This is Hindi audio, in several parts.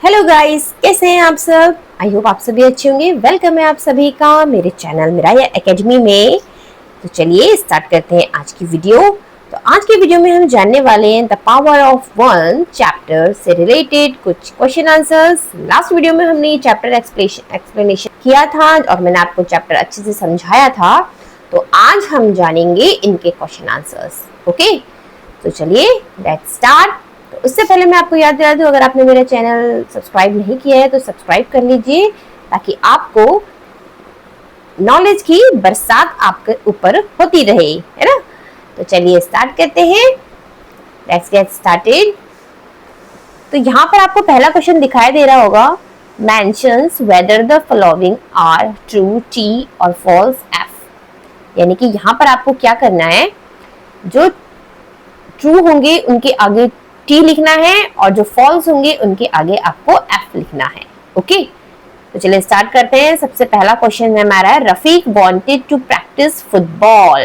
हेलो गाइस, कैसे हैं आप सब। आई होप आप सभी अच्छे होंगे। वेलकम है आप सभी का मेरे चैनल मिराया एकेडमी में। तो चलिए स्टार्ट करते हैं आज की वीडियो। तो आज की वीडियो में हम जानने वाले हैं the power of one chapter से रिलेटेड कुछ क्वेश्चन आंसर्स। लास्ट वीडियो में हमने ये चैप्टर एक्सप्लेनेशन किया था और मैंने आपको चैप्टर अच्छे से समझाया था। तो आज हम जानेंगे इनके क्वेश्चन आंसर्स। ओके, तो चलिए लेट्स स्टार्ट। तो उससे पहले मैं आपको याद दिला दूं, अगर आपने मेरा चैनल सब्सक्राइब नहीं किया है तो सब्सक्राइब कर लीजिए ताकि आपको नॉलेज की बरसात आपके ऊपर होती रहे, है ना। तो चलिए स्टार्ट करते हैं। Let's get started. तो यहाँ पर आपको पहला क्वेश्चन दिखाई दे रहा होगा, mentions whether the following are true T और फॉल्स एफ। यानी कि यहाँ पर आपको क्या करना है, जो ट्रू होंगे उनके आगे टी लिखना है और जो फॉल्स होंगे उनके आगे आपको एफ लिखना है। ओके, तो चलिए स्टार्ट करते हैं। सबसे पहला क्वेश्चन हमारा है, Rafiq wanted to practice football.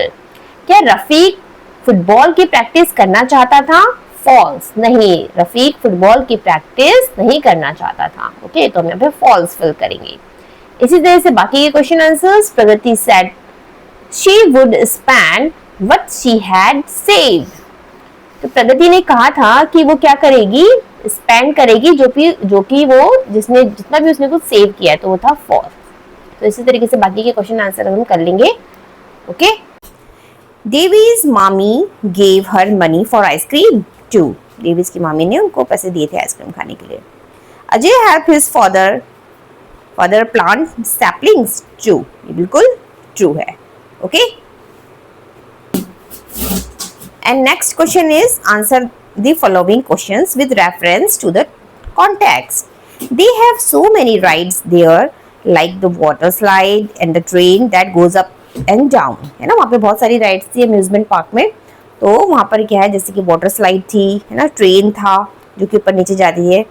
क्या रफीक फुटबॉल की प्रैक्टिस करना चाहता था? फॉल्स। नहीं, रफीक फुटबॉल की प्रैक्टिस नहीं करना चाहता था। ओके, तो हम यहाँ पे फॉल्स फिल करेंगे। इसी तरह से बाकी के question answers. Pragati said she would spend what she had saved. तो प्रगति ने कहा था कि वो क्या करेगी, स्पेंड करेगी जो कि वो जिसने जितना भी उसने कुछ सेव किया है, तो वो था फॉल्स। तो इसी तरीके से बाकी के क्वेश्चन आंसर हम कर लेंगे। Okay, Davy's mami gave her money for ice cream too. Davy's की मामी ने उनको पैसे दिए थे आइसक्रीम खाने के लिए। Ajay help his father plant saplings too. ये बिल्कुल ट्रू है। Okay, and next question is answer the following questions with reference to the context. They have so many rides there like the water slide and the train that goes up and down, है ना। वहाँ पे बहुत सारी राइड्स थी अम्यूजमेंट पार्क में। तो वहाँ पर क्या है, जैसे कि वाटर स्लाइड थी, है ना, ट्रेन था जो कि ऊपर नीचे जाती है।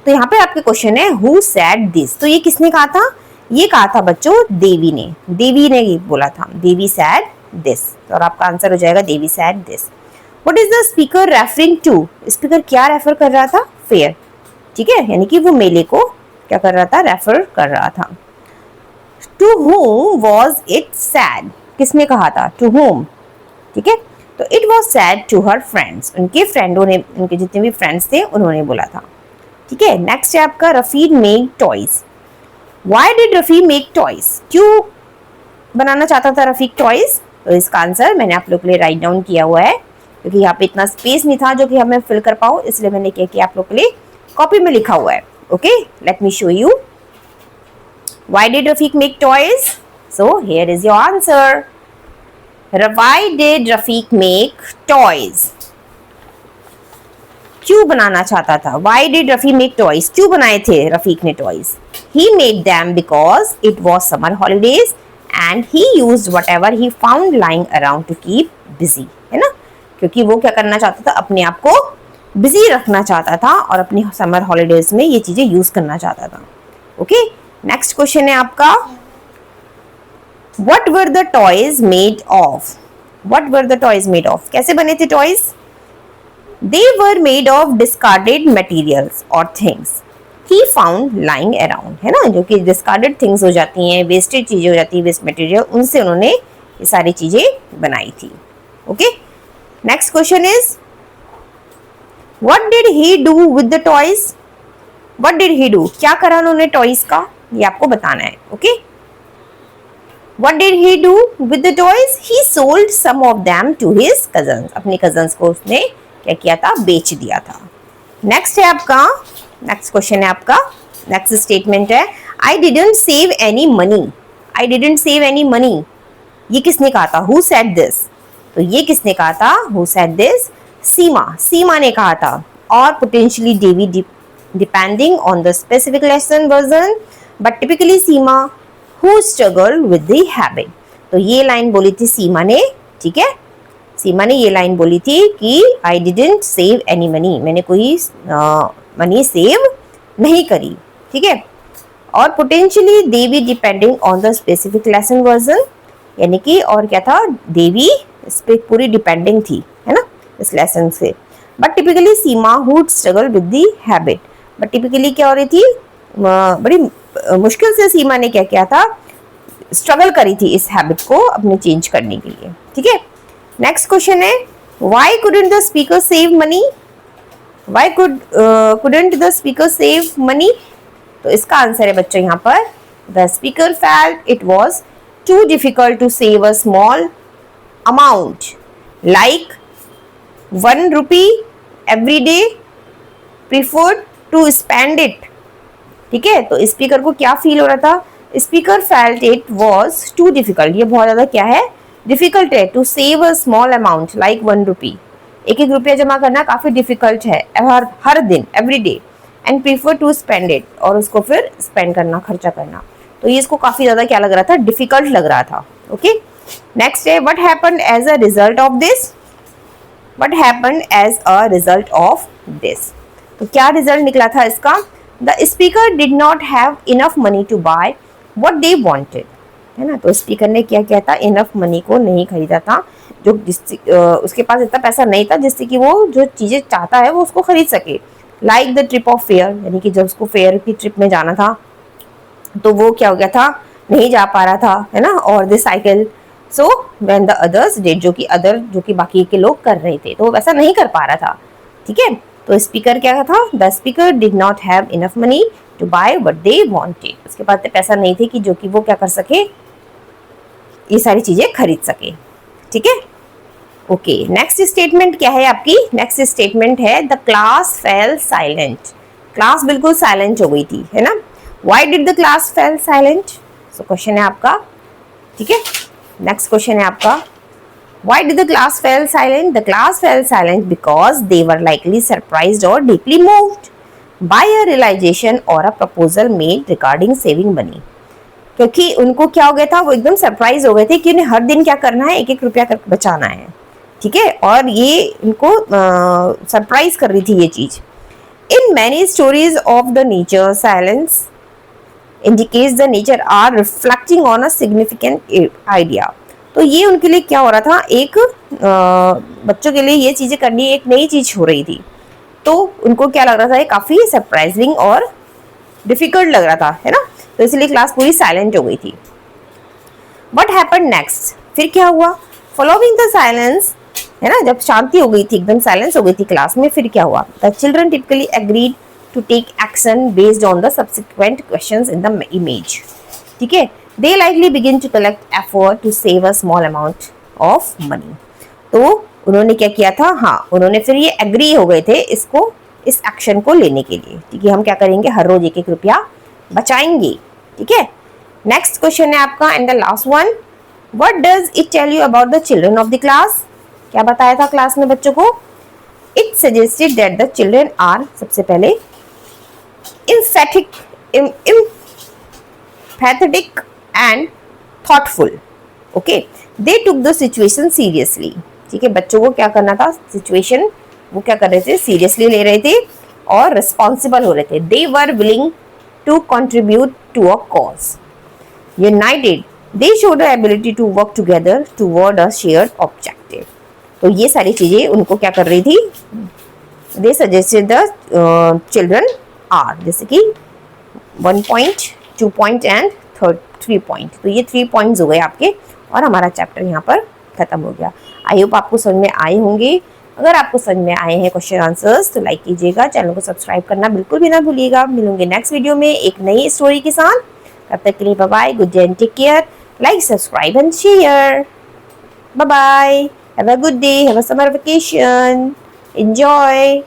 तो यहाँ पे आपके क्वेश्चन है हु सेड दिस। तो ये किसने कहा था? ये कहा था बच्चों देवी ने। देवी ने ये बोला था, देवी सेड दिस। और आपका आंसर हो जाएगा Davy said this. What is the speaker referring to? Speaker क्या रेफर कर रहा था? फेयर। ठीक है, यानी कि वो मेले को क्या कर रहा था, रेफर कर रहा था। To whom was it sad? किसने कहा था? To whom? ठीक है, तो it was sad to her friends। उनके फ्रेंडों ने, उनके जितने भी फ्रेंड्स थे उन्होंने बोला था। ठीक है, नेक्स्ट है आपका Rafiq make toys. Why did Rafiq make toys? क्यों बनाना चाहता था रफीक टॉयज? तो इसका आंसर मैंने आप लोग के लिए राइट डाउन किया हुआ है, क्योंकि यहाँ पे इतना स्पेस नहीं था जो कि हमें फिल कर पाऊँ, इसलिए मैंने क्या किया आप लोग के लिए कॉपी में लिखा हुआ है। Okay, let me show you. Why did Rafiq make toys? So here is your answer. Why did Rafiq make toys? क्यों बनाना चाहता था? Why did Rafiq make toys? क्यों बनाए थे रफीक ने toys? He made them because it was summer holidays and he used whatever he found lying around two keep busy, है ना। क्योंकि वो क्या करना चाहता था, अपने आप को बिजी रखना चाहता था और अपनी समर हॉलीडेज में ये चीजें यूज करना चाहता था। ओके, नेक्स्ट क्वेश्चन है आपका, what were the toys made of? What were the toys made of? कैसे बने थे toys? They were made of discarded materials और things he found lying around, है ना। जो कि डिस्कार्डेड थिंग्स हो जाती हैं, वेस्टेड चीजें हो जाती है, वेस्ट मटेरियल, उनसे उन्होंने ये सारी चीजें बनाई थी। Okay, next question is what did he do with the toys? What did he do? क्या करा उन्होंने टॉयज का, ये आपको बताना है। Okay, what did he do with the toys? He sold some of them to his cousins. अपने कजन्स को उसने क्या किया था, बेच दिया था। नेक्स्ट है आपका, नेक्स्ट क्वेश्चन है आपका, नेक्स्ट स्टेटमेंट है I didn't save any money. I didn't save any money, ये किसने कहा था? Who said this? तो ये किसने कहा था? Who said this? Seema. Seema ने कहा था। और potentially Davy depending on the specific lesson version but typically Seema who struggle with the habit. तो ये लाइन बोली थी सीमा ने। ठीक है, सीमा ने ये लाइन बोली थी कि आई डिडंट सेव एनी मनी, मैंने कोई मनी सेव नहीं करी। ठीक है, और potentially Devi depending on the specific lesson version, यानी कि और क्या था, देवी इस पे पूरी डिपेंडिंग थी, है ना, इस लेसन से। But typically Seema would struggle with the habit, but typically क्या हो रही थी, बड़ी मुश्किल से सीमा ने क्या किया था, स्ट्रगल करी थी इस हैबिट को अपने चेंज करने के लिए। ठीक है, नेक्स्ट क्वेश्चन है, why couldn't the speaker save money? Why couldn't the speaker save money? तो इसका आंसर है बच्चों यहाँ पर, the speaker felt it was too difficult to save a small amount like 1 rupee every day, preferred to spend it। ठीक है, तो स्पीकर को क्या फील हो रहा था, speaker felt it was too difficult, ये बहुत ज्यादा क्या है, डिफिकल्ट है, to save a small amount like 1 rupee, एक एक रुपया जमा करना काफी डिफिकल्ट है हर दिन, every day, and prefer to spend it, और उसको फिर स्पेंड करना, खर्चा करना, तो ये इसको काफी ज्यादा क्या लग रहा था, डिफिकल्ट लग रहा था। ओके, नेक्स्ट है, what happened as a result of this? What happened as a result of this? तो क्या रिजल्ट निकला था इसका? The speaker did not have enough money to buy what they wanted, है ना, तो स्पीकर ने क्या किया था, इनफ मनी को नहीं खरीदा था, जो उसके पास इतना पैसा नहीं था जिससे कि वो जो चीजें चाहता है वो उसको खरीद सके। Like the trip of fair, यानी कि जब उसको फेयर की ट्रिप में जाना था तो वो क्या हो गया था, नहीं जा पा रहा था, है ना, और the cycle, so when the others did, जो कि बाकी के लोग कर रहे थे, तो वो वैसा नहीं कर पा रहा था। ठीक है, तो स्पीकर क्या था, the speaker did not have enough money to buy what they wanted, उसके पास पैसा नहीं थे कि जो कि वो क्या कर सके, ये सारी चीजें खरीद सके। ठीक है, ओके, नेक्स्ट स्टेटमेंट क्या है आपकी, नेक्स्ट स्टेटमेंट है, the class fail silent, class बिल्कुल साइलेंट हो गई थी, है ना, why did the class fail silent? So question है आपका। ठीक है, नेक्स्ट क्वेश्चन है आपका, why did the class fell silent? The class fell silent because they were likely surprised or deeply moved by a realization or a proposal made regarding saving money। क्योंकि उनको क्या हो गया था, वो एकदम सरप्राइज हो गए थे कि उन्हें हर दिन क्या करना है, एक एक रुपया कर बचाना है। ठीक है, और ये उनको सरप्राइज कर रही थी ये चीज। In many stories of the nature silence indicates the nature are reflecting on a significant idea। तो ये उनके लिए क्या हो रहा था, एक बच्चों के लिए ये चीजें करनी एक नई चीज हो रही थी, तो उनको क्या लग रहा था, ये काफी सरप्राइजिंग और डिफिकल्ट लग रहा था, है ना, तो इसलिए क्लास पूरी साइलेंट हो गई थी। What happened next? फिर क्या हुआ, फॉलोइंग द साइलेंस, है ना, जब शांति हो गई थी, एकदम साइलेंस हो गई थी क्लास में, फिर क्या हुआ, the children typically agreed to take action based on the subsequent questions in the image। ठीक है, they likely begin to collect effort to save a small amount of money। तो उन्होंने क्या किया था, हाँ, उन्होंने फिर ये एग्री हो गए थे इसको, इस एक्शन को लेने के लिए, ठीक है, हम क्या करेंगे, हर रोज एक एक रुपया बचाएंगे। ठीक है, नेक्स्ट क्वेश्चन है आपका and the last one, what does it tell you about the children of the class? क्या बताया था क्लास में बच्चों को? It suggested that the children are, सबसे पहले, empathetic and thoughtful। okay, they took the situation seriously। ठीक है, बच्चों को क्या करना था, सिचुएशन वो क्या कर रहे थे, सीरियसली ले रहे थे और रिस्पॉन्सिबल हो रहे थे। they were willing to contribute to a cause, united they showed the ability to work together toward a shared objective। तो ये सारी चीजें उनको क्या कर रही थी, they suggested the children are, जैसे कि 1 point, 2 point एंड 3 point। तो ये 3 points हो गए आपके और हमारा चैप्टर यहाँ पर खत्म हो गया। आई होप आपको समझ में आए होंगे। अगर आपको समझ में आए हैं क्वेश्चन आंसर्स तो लाइक कीजिएगा, चैनल को सब्सक्राइब करना बिल्कुल भी ना भूलिएगा। मिलूंगे नेक्स्ट वीडियो में एक नई स्टोरी के साथ, तब तक के लिए bye bye, good day and take care, like subscribe and share, bye bye, have a good day, have a summer vacation, enjoy.